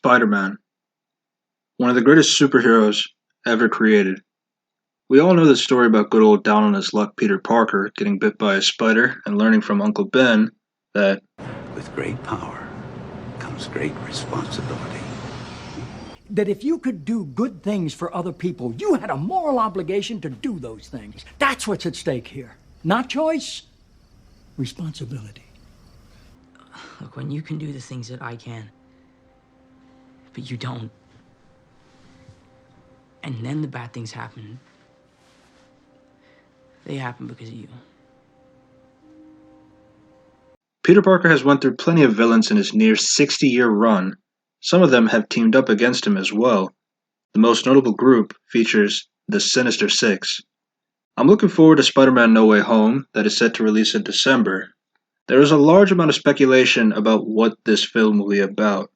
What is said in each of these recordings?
Spider-Man, one of the greatest superheroes ever created. We all know the story about good old down on his luck Peter Parker getting bit by a spider and learning from Uncle Ben that with great power comes great responsibility. That if you could do good things for other people, you had a moral obligation to do those things. That's what's at stake here. Not choice, responsibility. Look, when you can do the things that I can, but you don't, and then the bad things happen, they happen because of you. Peter Parker has went through plenty of villains in his near 60-year run. Some of them have teamed up against him as well. The most notable group features the Sinister Six. I'm looking forward to Spider-Man No Way Home that is set to release in December. There is a large amount of speculation about what this film will be about.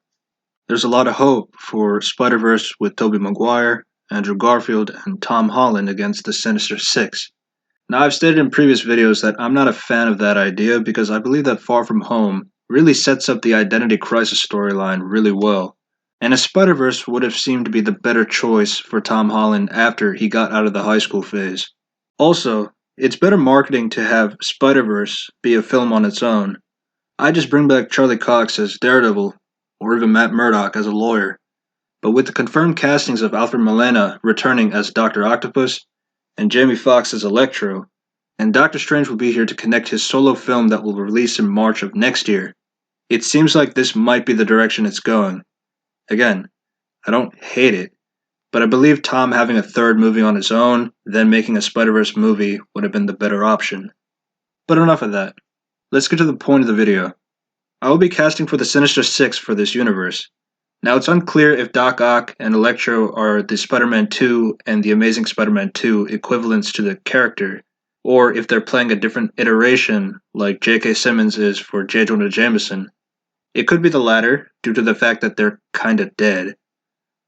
There's a lot of hope for Spider-Verse with Tobey Maguire, Andrew Garfield, and Tom Holland against the Sinister Six. Now, I've stated in previous videos that I'm not a fan of that idea because I believe that Far From Home really sets up the identity crisis storyline really well, and a Spider-Verse would have seemed to be the better choice for Tom Holland after he got out of the high school phase. Also, it's better marketing to have Spider-Verse be a film on its own. I just bring back Charlie Cox as Daredevil, or even Matt Murdock as a lawyer. But with the confirmed castings of Alfred Molina returning as Dr. Octopus, and Jamie Foxx as Electro, and Doctor Strange will be here to connect his solo film that will release in March of next year, it seems like this might be the direction it's going. Again, I don't hate it, but I believe Tom having a third movie on his own, then making a Spider-Verse movie would have been the better option. But enough of that. Let's get to the point of the video. I will be casting for the Sinister Six for this universe. Now, it's unclear if Doc Ock and Electro are the Spider-Man 2 and the Amazing Spider-Man 2 equivalents to the character, or if they're playing a different iteration like J.K. Simmons is for J. Jonah Jameson. It could be the latter, due to the fact that they're kinda dead.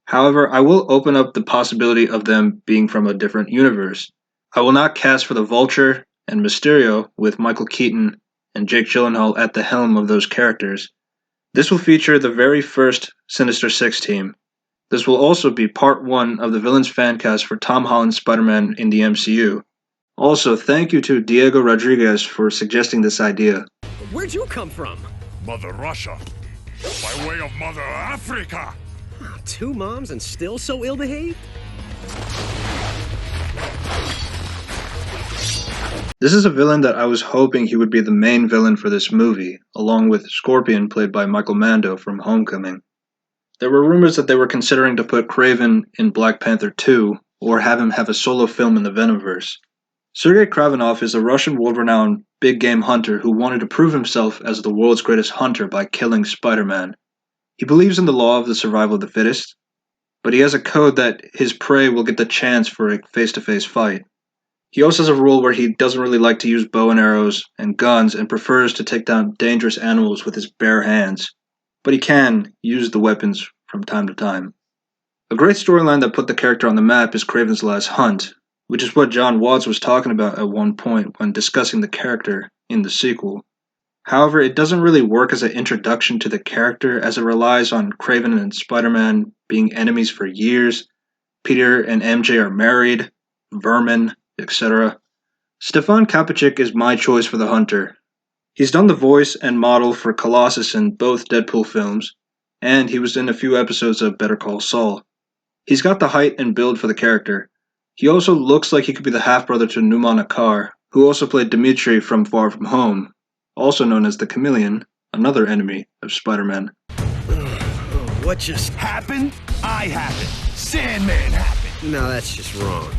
However, I will open up the possibility of them being from a different universe. I will not cast for the Vulture and Mysterio with Michael Keaton and Jake Gyllenhaal at the helm of those characters. This will feature the very first Sinister Six team. This will also be part 1 of the Villains Fancast for Tom Holland's Spider-Man in the MCU. Also, thank you to Diego Rodriguez for suggesting this idea. Where'd you come from? Mother Russia, by way of Mother Africa. 2 moms and still so ill-behaved? This is a villain that I was hoping he would be the main villain for this movie, along with Scorpion played by Michael Mando from Homecoming. There were rumors that they were considering to put Kraven in Black Panther 2, or have him have a solo film in the Venomverse. Sergei Kravenov is a Russian world-renowned big-game hunter who wanted to prove himself as the world's greatest hunter by killing Spider-Man. He believes in the law of the survival of the fittest, but he has a code that his prey will get the chance for a face-to-face fight. He also has a rule where he doesn't really like to use bow and arrows and guns and prefers to take down dangerous animals with his bare hands, but he can use the weapons from time to time. A great storyline that put the character on the map is Kraven's Last Hunt, which is what John Watts was talking about at one point when discussing the character in the sequel. However, it doesn't really work as an introduction to the character as it relies on Kraven and Spider-Man being enemies for years, Peter and MJ are married, vermin, etc. Stefan Cakic is my choice for the Hunter. He's done the voice and model for Colossus in both Deadpool films, and he was in a few episodes of Better Call Saul. He's got the height and build for the character. He also looks like he could be the half-brother to Numan Akar, who also played Dimitri from Far From Home, also known as the Chameleon, another enemy of Spider-Man. What just Happened? I happened. Sandman happened. No, that's just wrong.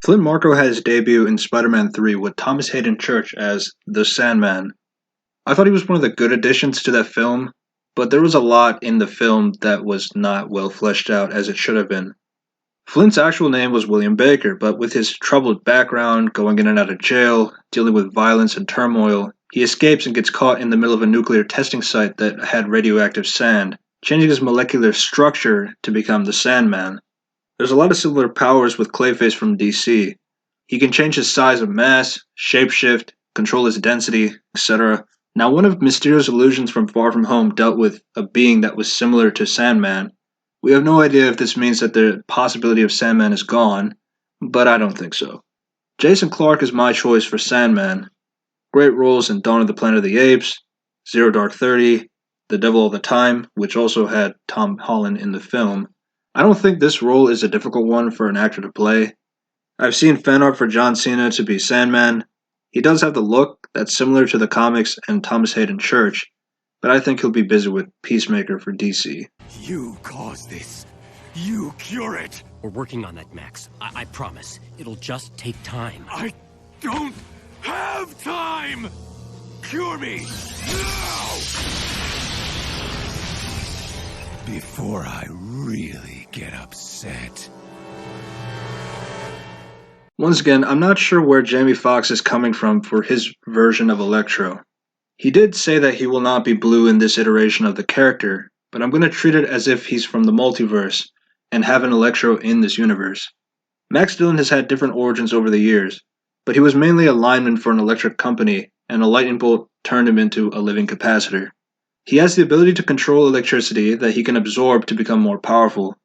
Flint Marko had his debut in Spider-Man 3 with Thomas Hayden Church as the Sandman. I thought he was one of the good additions to that film, but there was a lot in the film that was not well fleshed out as it should have been. Flint's actual name was William Baker, but with his troubled background, going in and out of jail, dealing with violence and turmoil, he escapes and gets caught in the middle of a nuclear testing site that had radioactive sand, changing his molecular structure to become the Sandman. There's a lot of similar powers with Clayface from DC. He can change his size of mass, shapeshift, control his density, etc. Now, one of Mysterio's illusions from Far From Home dealt with a being that was similar to Sandman. We have no idea if this means that the possibility of Sandman is gone, but I don't think so. Jason Clarke is my choice for Sandman. Great roles in Dawn of the Planet of the Apes, Zero Dark 30, The Devil All the Time, which also had Tom Holland in the film. I don't think this role is a difficult one for an actor to play. I've seen fan art for John Cena to be Sandman. He does have the look that's similar to the comics and Thomas Hayden Church, but I think he'll be busy with Peacemaker for DC. You caused this. You cure it. We're working on that, Max. I promise. It'll just take time. I don't have time. Cure me now. Before I really get upset. Once again, I'm not sure where Jamie Foxx is coming from for his version of Electro. He did say that he will not be blue in this iteration of the character, but I'm going to treat it as if he's from the multiverse and have an Electro in this universe. Max Dillon has had different origins over the years, but he was mainly a lineman for an electric company, and a lightning bolt turned him into a living capacitor. He has the ability to control electricity that he can absorb to become more powerful.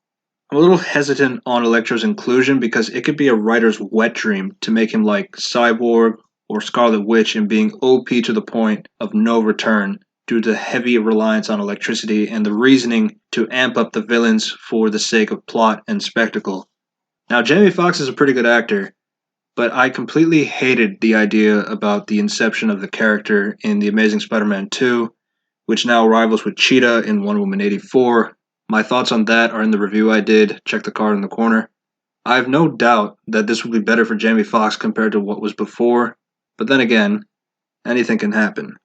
I'm a little hesitant on Electro's inclusion because it could be a writer's wet dream to make him like Cyborg or Scarlet Witch in being OP to the point of no return due to heavy reliance on electricity and the reasoning to amp up the villains for the sake of plot and spectacle. Now, Jamie Foxx is a pretty good actor, but I completely hated the idea about the inception of the character in The Amazing Spider-Man 2, which now rivals with Cheetah in Wonder Woman 84. My thoughts on that are in the review I did. Check the card in the corner. I have no doubt that this will be better for Jamie Foxx compared to what was before, but then again, anything can happen.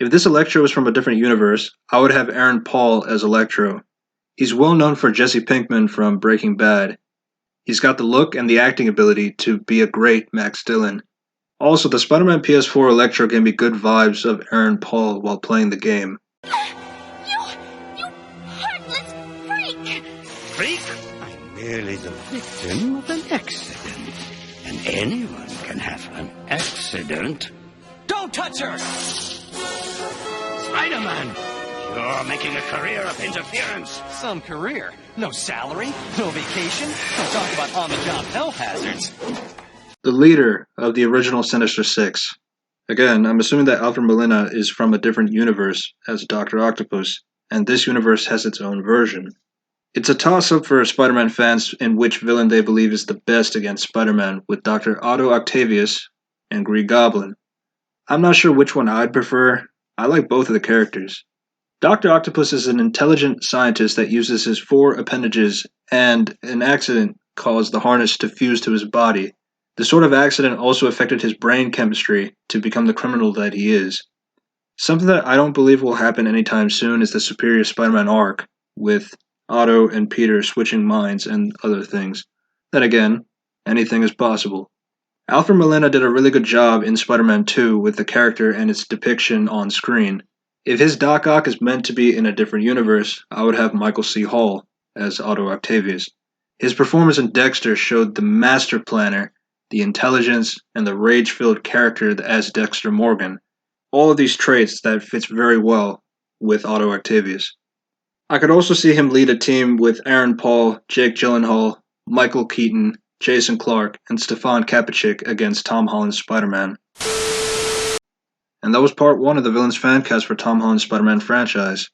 If this Electro is from a different universe, I would have Aaron Paul as Electro. He's well known for Jesse Pinkman from Breaking Bad. He's got the look and the acting ability to be a great Max Dillon. Also, the Spider-Man PS4 Electro gave me good vibes of Aaron Paul while playing the game. You heartless freak! Freak? I'm merely the victim of an accident. And anyone can have an accident. Don't touch her! Spider-Man! You're making a career of interference. Some career. No salary, no vacation. Don't talk about on-the-job health hazards. The leader of the original Sinister Six. Again, I'm assuming that Alfred Molina is from a different universe as Dr. Octopus, and this universe has its own version. It's a toss-up for Spider-Man fans in which villain they believe is the best against Spider-Man, with Dr. Otto Octavius and Green Goblin. I'm not sure which one I'd prefer. I like both of the characters. Dr. Octopus is an intelligent scientist that uses his 4 appendages, and an accident caused the harness to fuse to his body. The sort of accident also affected his brain chemistry to become the criminal that he is. Something that I don't believe will happen anytime soon is the Superior Spider-Man arc, with Otto and Peter switching minds and other things. Then again, anything is possible. Alfred Molina did a really good job in Spider-Man 2 with the character and its depiction on screen. If his Doc Ock is meant to be in a different universe, I would have Michael C. Hall as Otto Octavius. His performance in Dexter showed the master planner, the intelligence, and the rage-filled character as Dexter Morgan. All of these traits that fits very well with Otto Octavius. I could also see him lead a team with Aaron Paul, Jake Gyllenhaal, Michael Keaton, Jason Clarke, and Stefan Cakic against Tom Holland's Spider-Man. And that was part 1 of the Villains Fancast for Tom Holland's Spider-Man franchise.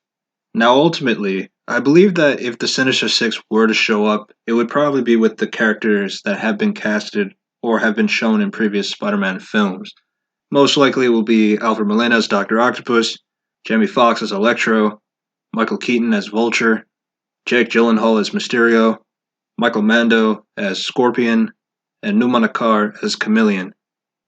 Now ultimately, I believe that if the Sinister Six were to show up, it would probably be with the characters that have been casted or have been shown in previous Spider-Man films. Most likely it will be Alfred Molina as Dr. Octopus, Jamie Foxx as Electro, Michael Keaton as Vulture, Jake Gyllenhaal as Mysterio, Michael Mando as Scorpion, and Numa Nakar as Chameleon.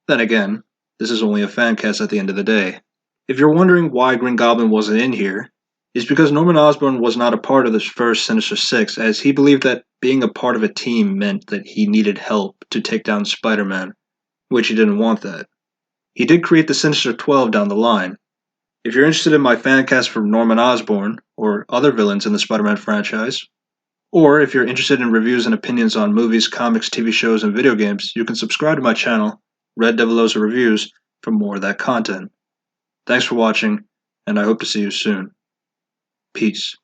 Then again, this is only a fan cast at the end of the day. If you're wondering why Green Goblin wasn't in here, it's because Norman Osborn was not a part of this first Sinister Six, as he believed that being a part of a team meant that he needed help to take down Spider-Man, which he didn't want that. He did create the Sinister 12 down the line. If you're interested in my fan cast for Norman Osborn, or other villains in the Spider-Man franchise, or if you're interested in reviews and opinions on movies, comics, TV shows, and video games, you can subscribe to my channel, Red Devil Reviews, for more of that content. Thanks for watching, and I hope to see you soon. Peace.